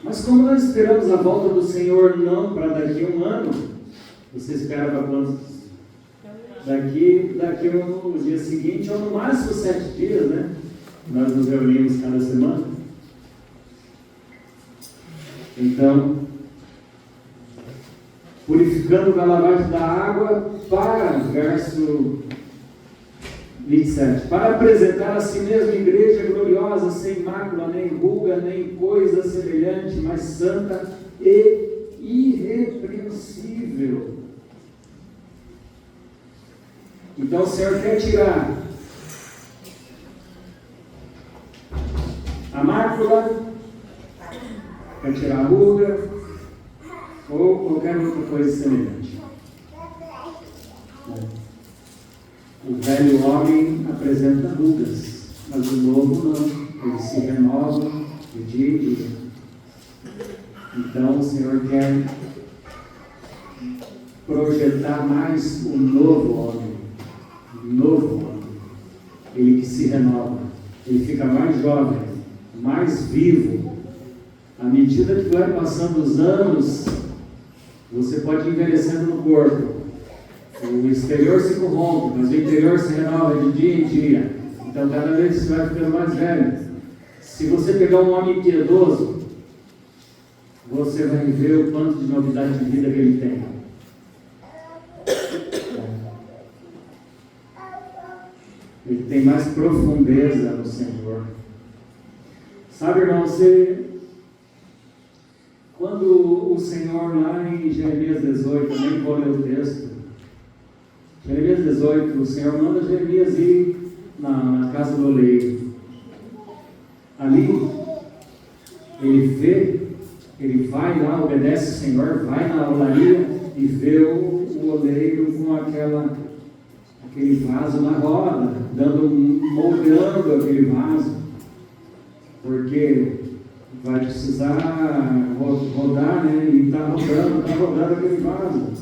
Mas como nós esperamos a volta do Senhor não para daqui a um ano, você espera para quantos? Daqui o dia seguinte, ou no máximo 7 dias, né? Nós nos reunimos cada semana. Então, purificando com a lavagem da água, para, verso 27, para apresentar a si mesmo igreja gloriosa, sem mácula, nem ruga, nem coisa semelhante, mas santa e irrepreensível. Então o Senhor quer tirar a mácula, quer tirar a ruga, ou qualquer outra coisa semelhante. O velho homem apresenta rugas, mas o novo não. Ele se renova de dia em dia. Então o Senhor quer projetar mais o novo homem. O novo homem. Ele que se renova. Ele fica mais jovem, mais vivo. À medida que vai passando os anos, você pode ir envelhecendo no corpo. O exterior se corrompe, mas o interior se renova de dia em dia. Então cada vez você vai ficando mais velho. Se você pegar um homem piedoso, você vai ver o quanto de novidade de vida que ele tem. Ele tem mais profundeza no Senhor. Sabe, irmão, quando o Senhor lá em Jeremias 18, eu nem vou ler o texto, Jeremias 18, o Senhor manda Jeremias ir na casa do oleiro. Ali, ele vai lá, obedece o Senhor, vai na olaria e vê o oleiro com aquele vaso na roda, moldeando aquele vaso, porque vai precisar rodar, né? E está rodando aquele vaso.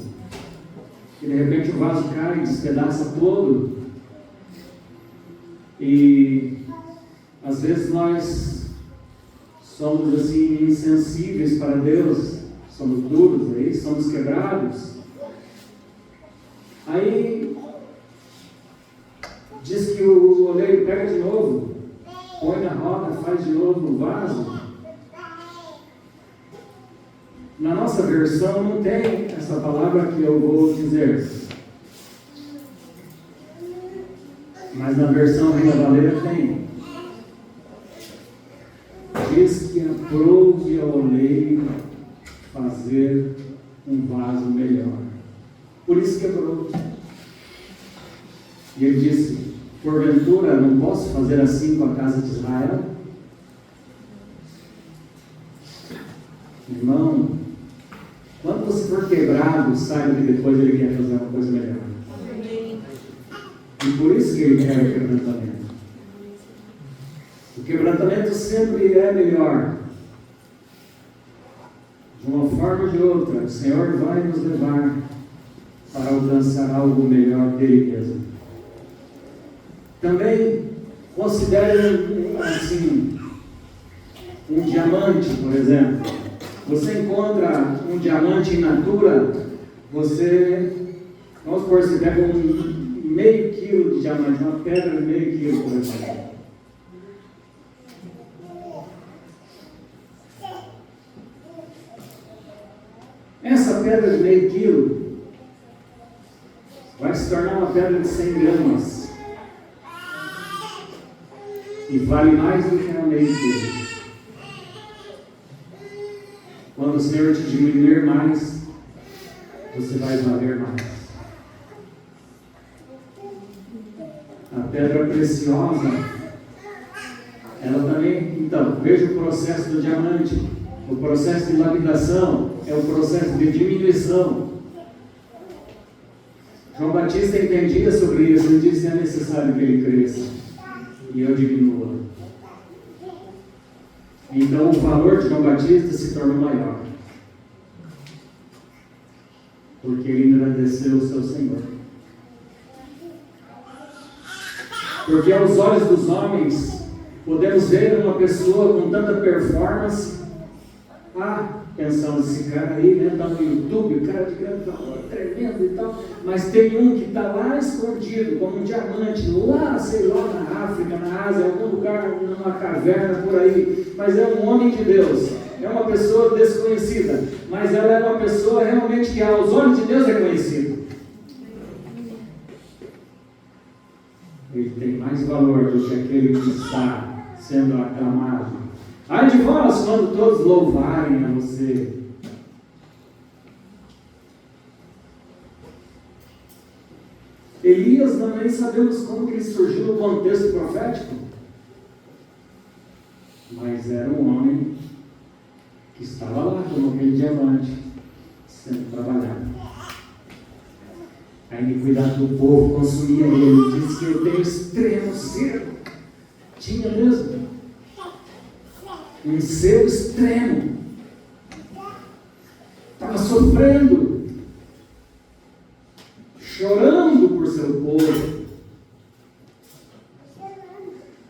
E de repente o vaso cai, despedaça todo. E às vezes nós somos assim insensíveis para Deus, somos duros, aí somos quebrados. Aí diz que o oleiro pega de novo, põe na roda, faz de novo o vaso. Na nossa versão não tem essa palavra que eu vou dizer, mas na versão Reina Valera tem. Diz que aprove ao oleiro fazer um vaso melhor. Por isso quebrou. E ele disse: porventura não posso fazer assim com a casa de Israel? Irmão, quando você for quebrado, saiba que depois ele quer fazer uma coisa melhor. E por isso que ele quer o quebrantamento. O quebrantamento sempre é melhor. De uma forma ou de outra, o Senhor vai nos levar para alcançar algo melhor dele mesmo. Também considere assim um diamante, por exemplo. Você encontra um diamante in natura, vamos supor, você pega meio quilo de diamante, uma pedra de meio quilo, por exemplo. Essa pedra de meio quilo vai se tornar uma pedra de 100 gramas. E vale mais do que a meio quilo. Quando o Senhor te diminuir mais, você vai valer mais. A pedra preciosa, ela também, então, veja o processo do diamante. O processo de lapidação é o processo de diminuição. João Batista entendia sobre isso, ele disse que é necessário que ele cresça e eu diminua. Então o valor de João Batista se tornou maior, porque ele engrandeceu o seu Senhor. Porque aos olhos dos homens, podemos ver uma pessoa com tanta performance, pensamos, esse cara aí, né, está no YouTube, cara de grande valor, tremendo e tal, mas tem um que está lá escondido, como um diamante, lá, sei lá, na África, na Ásia, em algum lugar, numa caverna por aí, mas é um homem de Deus, é uma pessoa desconhecida, mas ela é uma pessoa realmente que aos olhos de Deus é conhecida. Ele tem mais valor do que aquele que está sendo aclamado. Ai de vós, quando todos louvarem a você. Elias, nós nem sabemos como que ele surgiu no contexto profético, mas era um homem que estava lá como aquele diamante sendo trabalhado. A iniquidade do povo consumia ele. Ele disse que eu tenho extremo sede. Tinha mesmo. Um ser extremo. Estava sofrendo. Chorando por seu povo.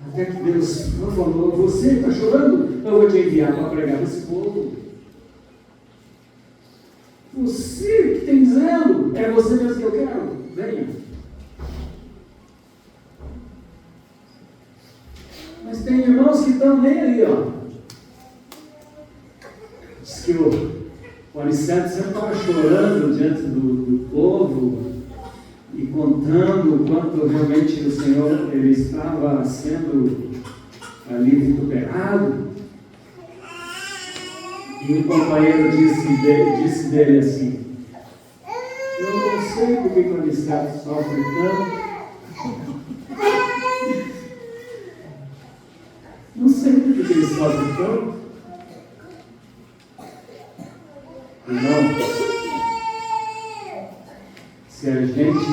Até que Deus falou: você está chorando? Eu vou te enviar para pregar esse povo. Você que tem zelo, é você mesmo que eu quero. Venha. Mas tem irmãos que estão nem ali, ó. Diz que o Alicerce sempre estava chorando diante do povo e contando o quanto realmente o Senhor ele estava sendo ali vituperado. E um companheiro disse dele assim: eu não sei porque o Alicerce sofre tanto. Não sei porque ele sofre tanto. Irmão, se a gente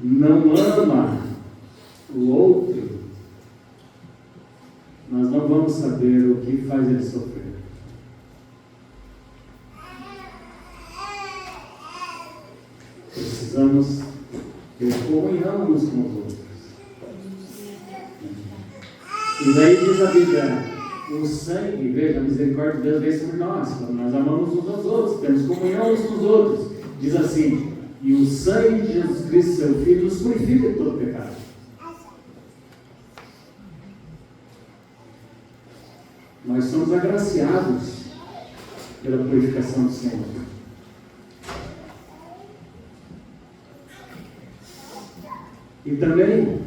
não ama o outro, nós não vamos saber o que faz ele sofrer. Precisamos ter comunhão uns com os outros. E daí diz a Bíblia: o sangue, veja, a misericórdia de Deus vem sobre nós, quando nós amamos uns aos outros, temos comunhão uns com os outros. Diz assim: e o sangue de Jesus Cristo, seu Filho, nos purifica de todo pecado. Nós somos agraciados pela purificação do Senhor. E também,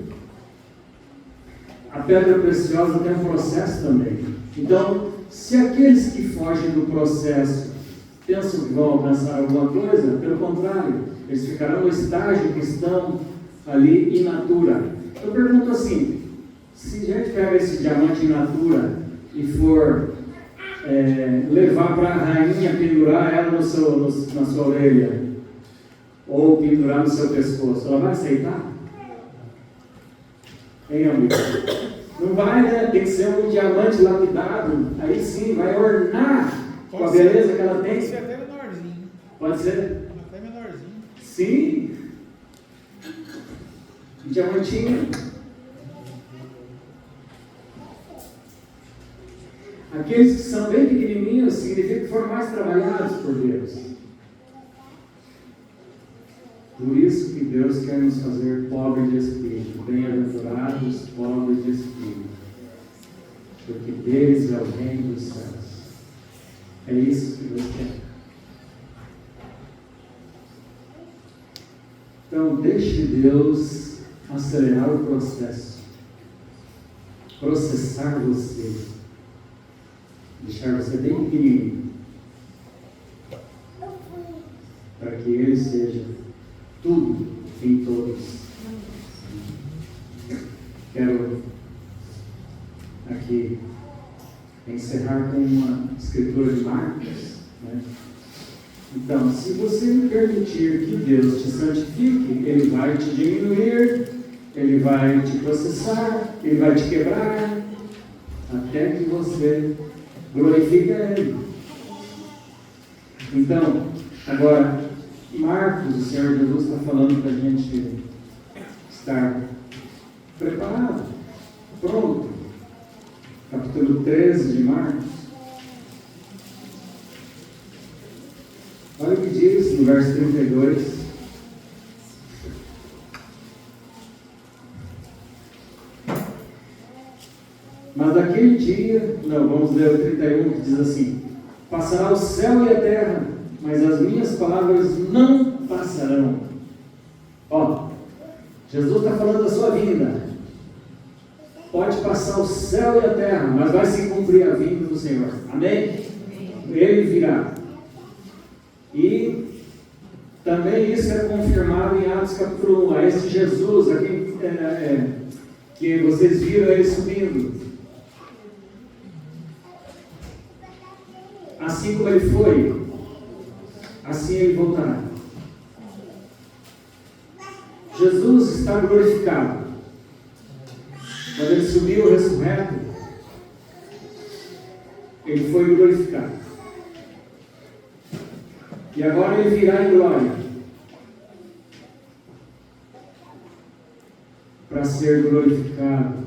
a pedra preciosa tem um processo também. Então, se aqueles que fogem do processo pensam que vão alcançar alguma coisa, pelo contrário, eles ficarão no estágio que estão ali in natura. Eu pergunto assim: se a gente pega esse diamante in natura e for levar para a rainha, pendurar ela na sua orelha, ou pendurar no seu pescoço, ela vai aceitar? Hein, amigo? Não vai, né? Tem que ser um diamante lapidado. Aí sim, vai ornar com a beleza que ela tem. Pode ser até menorzinho. Pode ser? Até menorzinho. Sim. Um diamantinho. Aqueles que são bem pequenininhos significa que foram mais trabalhados por Deus. Por isso que Deus quer nos fazer pobres de espírito, bem-aventurados, pobres de espírito, porque deles é o reino dos céus. É isso que Deus quer. Então, deixe Deus acelerar o processo, processar você, deixar você bem pequenininho. que Ele seja tudo em todos. Quero aqui encerrar com uma escritura de Marcos, né? Então, se você me permitir que Deus te santifique, Ele vai te diminuir, Ele vai te processar, Ele vai te quebrar, até que você glorifique Ele. Então, agora, Marcos, o Senhor Jesus está falando para a gente estar preparado, pronto. Capítulo 13 de Marcos. Olha o que diz no verso 32. Mas daquele dia, vamos ler o 31, que diz assim: passará o céu e a terra, mas as minhas palavras não passarão. Ó, Jesus está falando da sua vinda. Pode passar o céu e a terra, mas vai se cumprir a vinda do Senhor. Amém? Ele virá. E também isso é confirmado em Atos capítulo 1. A este Jesus, a quem, que vocês viram ele subindo. Assim como ele foi, assim ele voltará. Jesus está glorificado. Quando ele subiu ressurreto, ele foi glorificado. E agora ele virá em glória para ser glorificado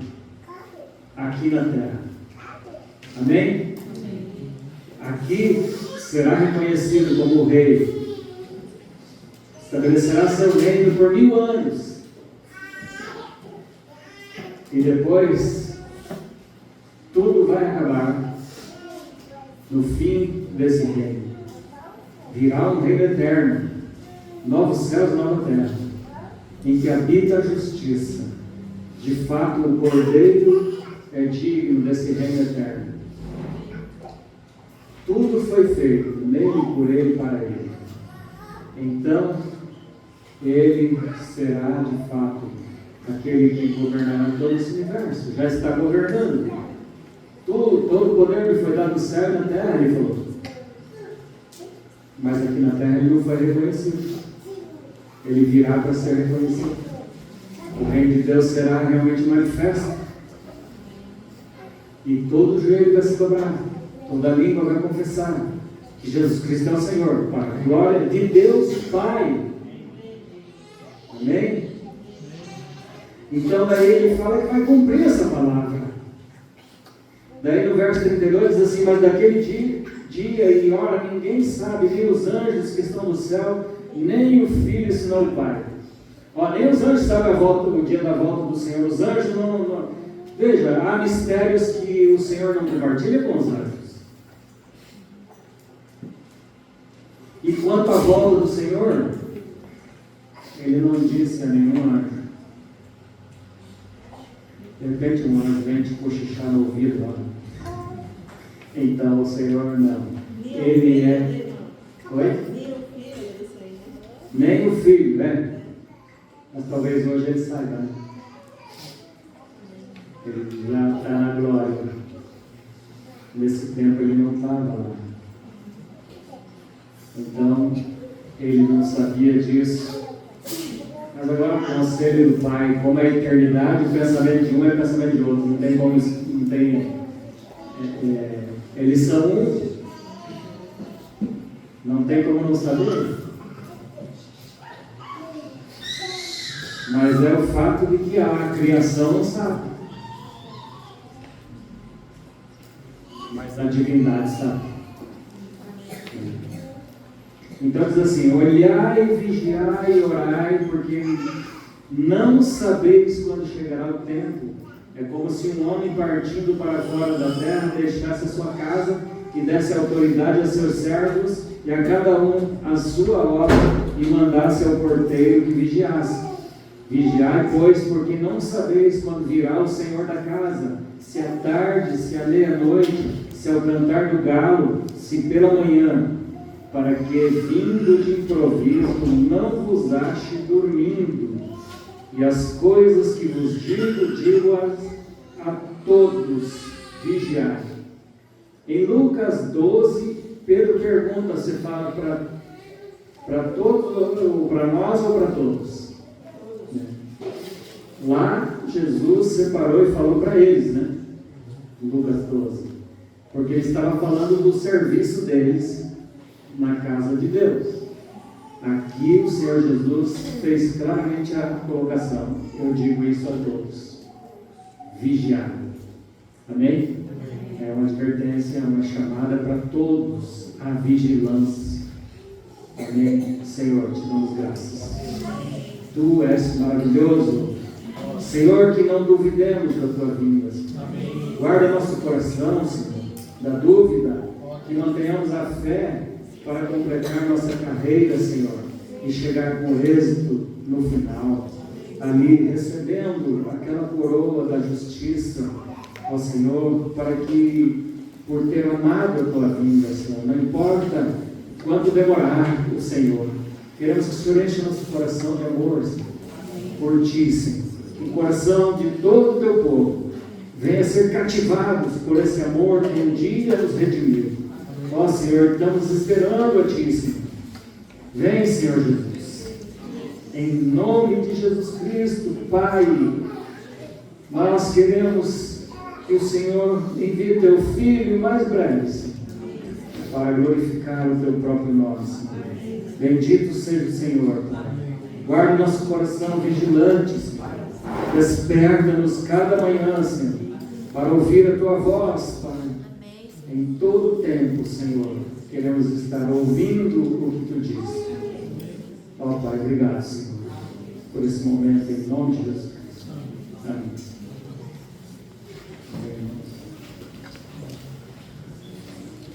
aqui na terra. Amém? Aqui será reconhecido como rei. Estabelecerá seu reino por 1000 anos. E depois, tudo vai acabar no fim desse reino. Virá um reino eterno, novos céus e nova terra, em que habita a justiça. De fato, o Cordeiro é digno desse reino eterno. Tudo foi feito nele, por ele, para ele. Então, ele será de fato aquele que governará todo esse universo. Já está governando. Todo o poder lhe foi dado no céu e na terra, ele falou. Mas aqui na terra ele não foi reconhecido. Ele virá para ser reconhecido. O reino de Deus será realmente manifesto. E todo joelho vai se dobrar, toda língua vai confessar que Jesus Cristo é o Senhor, para a glória de Deus Pai. Amém? Então daí ele fala que vai cumprir essa palavra. Daí no verso 32 diz assim: mas daquele dia e hora ninguém sabe, nem os anjos que estão no céu, nem o Filho, senão o Pai. Nem os anjos sabem o dia da volta do Senhor. Os anjos não. Veja, há mistérios que o Senhor não compartilha com os anjos. E quanto à volta do Senhor, ele não disse a nenhum anjo. De repente um anjo vem te cochichar no ouvido. Então o Senhor não. Ele é. Oi? Nem o filho, né? Mas talvez hoje ele saiba, né? Ele já está na glória. Nesse tempo ele não estava lá. Então, ele não sabia disso. Mas agora o conselho do Pai, como é a eternidade, o pensamento de um é o pensamento de outro. Não tem como. Não tem, eles são um. Não tem como não saber. Mas é o fato de que a criação não sabe. Mas a divindade sabe. Então diz assim: olhai, vigiai e orai, porque não sabeis quando chegará o tempo. É como se um homem partindo para fora da terra deixasse a sua casa e desse autoridade a seus servos e a cada um a sua obra e mandasse ao porteiro que vigiasse. Vigiai, pois, porque não sabeis quando virá o Senhor da casa, se à tarde, se à meia-noite, se ao cantar do galo, se pela manhã, para que, vindo de improviso, não vos ache dormindo. E as coisas que vos digo-as a todos, vigiai. Em Lucas 12, Pedro pergunta, você fala para todos, ou para nós ou para todos? Lá, Jesus separou e falou para eles, né? Lucas 12. Porque ele estava falando do serviço deles na casa de Deus. Aqui o Senhor Jesus fez claramente a colocação. Eu digo isso a todos. Vigiai. Amém? É uma advertência, uma chamada para todos à vigilância. Amém? Senhor, te damos graças. Tu és maravilhoso. Senhor, que não duvidemos da tua vinda. Guarda nosso coração, Senhor, da dúvida, que mantenhamos a fé para completar nossa carreira, Senhor, e chegar com êxito no final, ali recebendo aquela coroa da justiça, ó Senhor, para que, por ter amado a tua vinda, Senhor, não importa quanto demorar o Senhor, queremos que o Senhor enche nosso coração de amor, Senhor, por ti, Senhor, que o coração de todo o teu povo venha ser cativados por esse amor que um dia nos redimiu. Ó Senhor, estamos esperando a Ti, Senhor. Vem, Senhor Jesus. Em nome de Jesus Cristo, Pai, nós queremos que o Senhor envie Teu Filho mais breve, Senhor, para glorificar o Teu próprio nome, Senhor. Bendito seja o Senhor, Pai. Guarde nosso coração vigilante, Senhor. Desperta-nos cada manhã, Senhor, para ouvir a Tua voz, Pai. Em todo o tempo, Senhor, queremos estar ouvindo o que Tu diz. Ó Pai, obrigado, Senhor, por esse momento, em nome de Jesus.